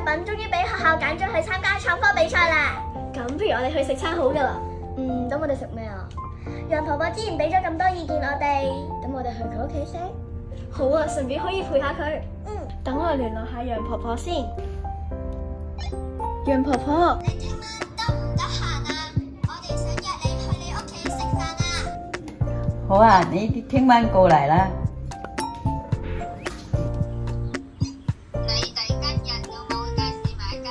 品終於俾學校揀咗去參加創科比賽啦。咁不如我哋去食餐好噶啦。咁我哋食咩啊？楊婆婆之前俾咗咁多意見我哋，咁我哋去佢屋企食。好啊，順便可以陪下佢。等我聯絡下楊婆婆先。楊婆婆，你聽晚得唔得閒啊？我哋想約你去你屋企食飯啊！好啊，你聽晚過嚟啦。你哋今日有冇街市買雞？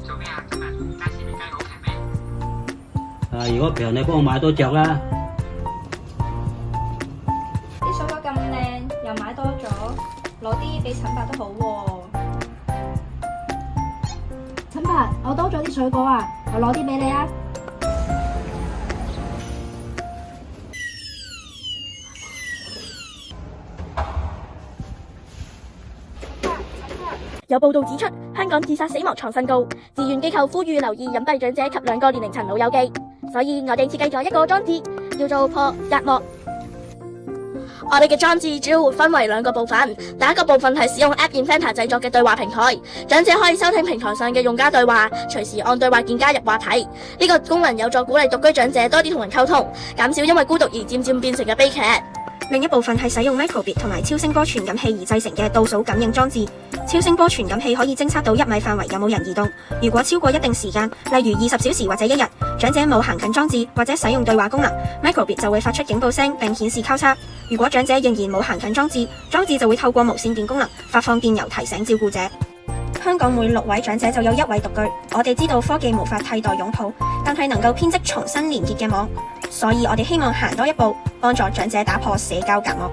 做咩啊？今日街市啲雞好平咩？如果平你幫我買多隻啦。啲水果咁靚，又買多咗，攞啲俾陳伯都好喎。陳伯，我多咗啲水果啊，我攞啲俾你啊。有報道指出，香港自殺死亡創新高，志願機構呼籲留意隱蔽長者及兩個年齡層老友記，所以我哋設計咗一個裝置，叫做破隔膜。我哋嘅裝置主要會分為兩個部分，第一個部分係使用 App Inventor 製作嘅對話平台，長者可以收聽平台上嘅用家對話，隨時按對話鍵加入話題。呢個功能有助鼓勵獨居長者多啲同人溝通，減少因為孤獨而漸漸變成嘅悲劇。另一部分係使用 Microbit 同埋超聲波傳感器而製成嘅倒數感應裝置。超聲波傳感器可以偵測到1米範圍有冇人移動，如果超過一定時間，例如20小時或者1日，長者冇行近裝置或者使用對話功能， Microbit 就會發出警報聲並顯示交叉。如果長者仍然冇行近裝置，裝置就會透過無線電功能發放電郵提醒照顧者。香港每6位長者就有1位獨居，我哋知道科技無法替代擁抱，但係能夠編織重新連結嘅網，所以我哋希望行多一步，幫助長者打破社交隔膜。